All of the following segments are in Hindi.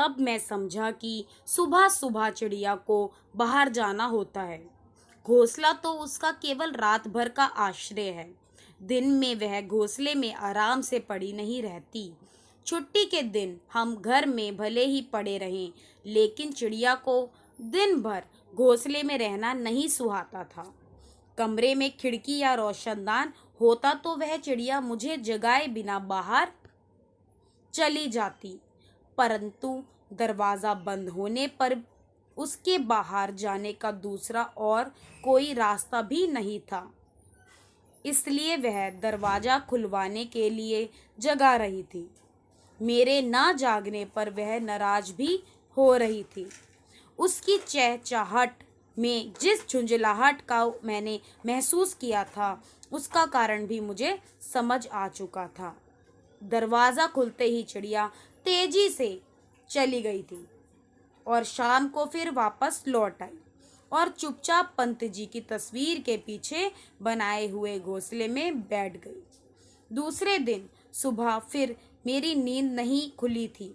तब मैं समझा कि सुबह सुबह चिड़िया को बाहर जाना होता है। घोंसला तो उसका केवल रात भर का आश्रय है। दिन में वह घोंसले में आराम से पड़ी नहीं रहती। छुट्टी के दिन हम घर में भले ही पड़े रहें, लेकिन चिड़िया को दिन भर घोंसले में रहना नहीं सुहाता था। कमरे में खिड़की या रोशनदान होता तो वह चिड़िया मुझे जगाए बिना बाहर चली जाती, परंतु दरवाज़ा बंद होने पर उसके बाहर जाने का दूसरा और कोई रास्ता भी नहीं था। इसलिए वह दरवाज़ा खुलवाने के लिए जगा रही थी। मेरे ना जागने पर वह नाराज भी हो रही थी। उसकी चहचहाहट में जिस झुंझलाहट का मैंने महसूस किया था, उसका कारण भी मुझे समझ आ चुका था। दरवाज़ा खुलते ही चिड़िया तेजी से चली गई थी और शाम को फिर वापस लौट आई और चुपचाप पंत जी की तस्वीर के पीछे बनाए हुए घोंसले में बैठ गई। दूसरे दिन सुबह फिर मेरी नींद नहीं खुली थी।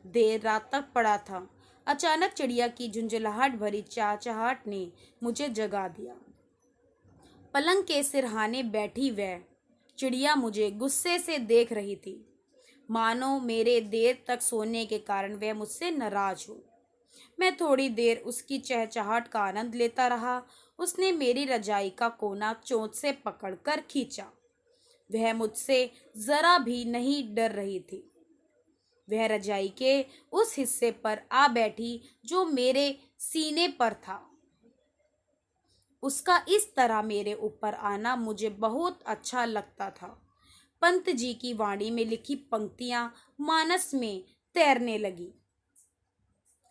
देर रात तक पड़ा था। अचानक चिड़िया की झुंझलाहट भरी चहचहाहट ने मुझे जगा दिया। पलंग के सिरहाने बैठी वह चिड़िया मुझे गुस्से से देख रही थी, मानो मेरे देर तक सोने के कारण वह मुझसे नाराज हो। मैं थोड़ी देर उसकी चहचहाहट का आनंद लेता रहा। उसने मेरी रजाई का कोना चोंच से पकड़कर खींचा। वह मुझसे जरा भी नहीं डर रही थी। वह रजाई के उस हिस्से पर आ बैठी जो मेरे सीने पर था। उसका इस तरह मेरे ऊपर आना मुझे बहुत अच्छा लगता था। पंत जी की वाणी में लिखी पंक्तियां मानस में तैरने लगी।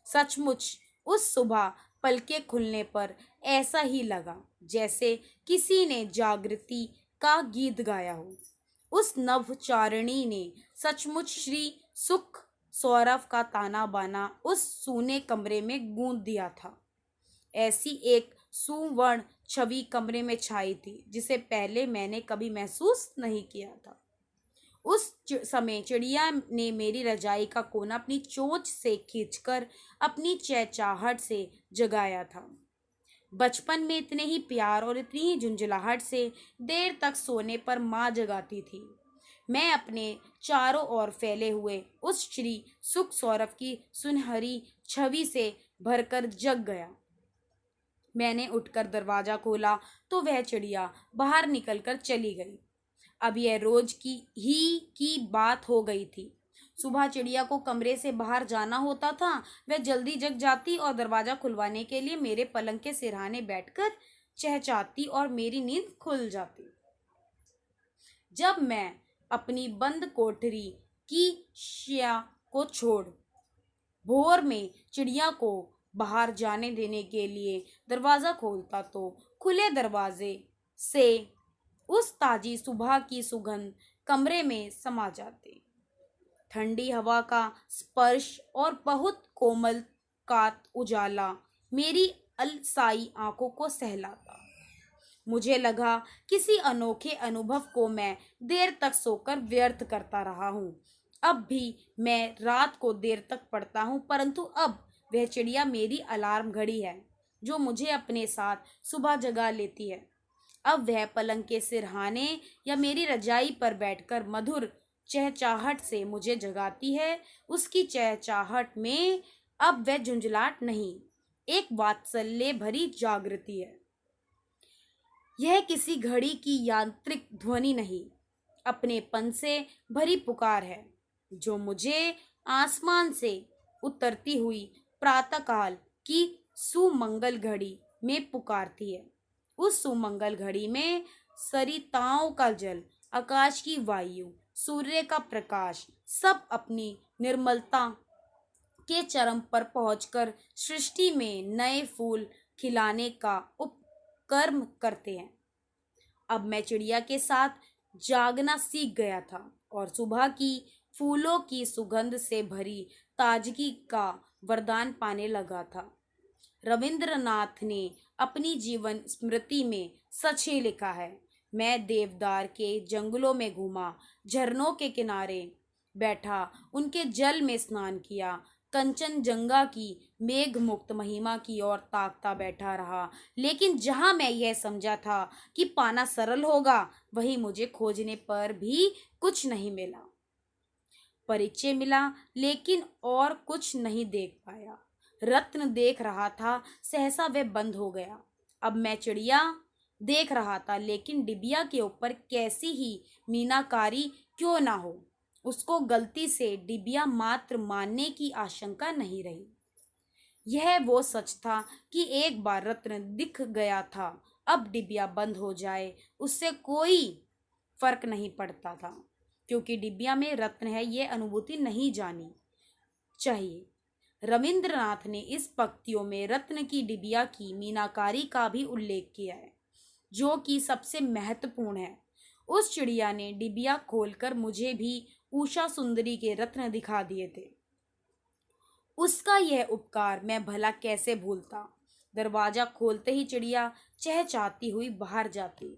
सचमुच उस सुबह पलके खुलने पर ऐसा ही लगा जैसे किसी ने जागृति का गीत गाया हो। उस नवचारिणी ने सचमुच श्री सुख सौरभ का ताना बाना उस सूने कमरे में गूंज दिया था। ऐसी एक सुवर्ण छवि कमरे में छाई थी जिसे पहले मैंने कभी महसूस नहीं किया था। उस समय चिड़िया ने मेरी रजाई का कोना अपनी चोंच से खींचकर अपनी चहचहाहट से जगाया था। बचपन में इतने ही प्यार और इतनी ही झुंझलाहट से देर तक सोने पर माँ जगाती थी। मैं अपने चारों ओर फैले हुए उस श्री सुख सौरभ की सुनहरी छवि से भरकर जग गया। मैंने उठकर दरवाज़ा खोला तो वह चिड़िया बाहर निकलकर चली गई। अब यह रोज की बात हो गई थी। सुबह चिड़िया को कमरे से बाहर जाना होता था। वह जल्दी जग जाती और दरवाज़ा खुलवाने के लिए मेरे पलंग के सिरहाने बैठकर चहचहाती और मेरी नींद खुल जाती। जब मैं अपनी बंद कोठरी की शिया को छोड़ भोर में चिड़िया को बाहर जाने देने के लिए दरवाज़ा खोलता तो खुले दरवाजे से उस ताजी सुबह की सुगंध कमरे में समा जाती। ठंडी हवा का स्पर्श और बहुत कोमल कात उजाला मेरी अलसाई आंखों को सहलाता। मुझे लगा किसी अनोखे अनुभव को मैं देर तक सोकर व्यर्थ करता रहा हूँ। अब भी मैं रात को देर तक पढ़ता हूँ, परंतु अब वह चिड़िया मेरी अलार्म घड़ी है जो मुझे अपने साथ सुबह जगा लेती है। अब वह पलंग के सिरहाने या मेरी रजाई पर बैठकर मधुर चहचहाहट से मुझे जगाती है। उसकी चहचहाहट में अब वह झुंझलाहट नहीं, एक वात्सल्य भरी जागृति है। यह किसी घड़ी की यांत्रिक ध्वनि नहीं, अपनेपन से भरी पुकार है जो मुझे आसमान से उतरती हुई प्रातःकाल की सुमंगल घड़ी में पुकारती है। उस सुमंगल घड़ी में सरिताओं का जल, आकाश की वायु, सूर्य का प्रकाश सब अपनी निर्मलता के चरम पर पहुंचकर सृष्टि में नए फूल खिलाने का उपक्रम करते हैं। अब मैं चिड़िया के साथ जागना सीख गया था और सुबह की फूलों की सुगंध से भरी ताजगी का वरदान पाने लगा था। रविंद्रनाथ ने अपनी जीवन स्मृति में सच ही लिखा है, मैं देवदार के जंगलों में घूमा, झरनों के किनारे बैठा, उनके जल में स्नान किया, कंचनजंगा की मेघ मुक्त महिमा की ओर ताकता बैठा रहा। लेकिन जहां मैं यह समझा था कि पाना सरल होगा, वहीं मुझे खोजने पर भी कुछ नहीं मिला। परिचय मिला, लेकिन और कुछ नहीं देख पाया। रत्न देख रहा था, सहसा वह बंद हो गया। अब मैं चिड़िया देख रहा था, लेकिन डिबिया के ऊपर कैसी ही मीनाकारी क्यों ना हो, उसको गलती से डिबिया मात्र मानने की आशंका नहीं रही। यह वो सच था कि एक बार रत्न दिख गया था, अब डिबिया बंद हो जाए उससे कोई फर्क नहीं पड़ता था, क्योंकि डिबिया में रत्न है, यह अनुभूति नहीं जानी चाहिए। रविंद्रनाथ ने इस पंक्तियों में रत्न की डिबिया की मीनाकारी का भी उल्लेख किया है, जो कि सबसे महत्वपूर्ण है। उस चिड़िया ने डिबिया खोलकर मुझे भी उषा सुंदरी के रत्न दिखा दिए थे। उसका यह उपकार मैं भला कैसे भूलता। दरवाजा खोलते ही चिड़िया चहचहाती हुई बाहर जाती,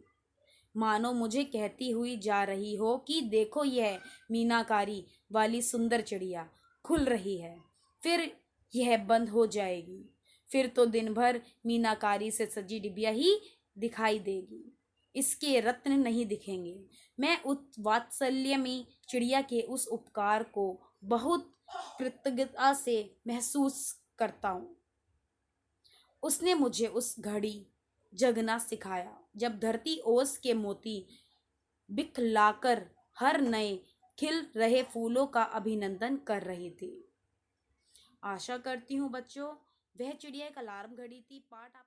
मानो मुझे कहती हुई जा रही हो कि देखो, यह मीनाकारी वाली सुंदर चिड़िया खुल रही है, फिर यह बंद हो जाएगी, फिर तो दिन भर मीनाकारी से सजी डिबिया ही दिखाई देगी, इसके रत्न नहीं दिखेंगे। मैं उस वात्सल्यमी चिड़िया के उस उपकार को बहुत कृतज्ञता से महसूस करता हूँ। उसने मुझे उस घड़ी जगना सिखाया जब धरती ओस के मोती बिखलाकर हर नए खिल रहे फूलों का अभिनंदन कर रही थी। आशा करती हूँ बच्चों, वह चिड़िया एक अलार्म घड़ी थी। पाठ आप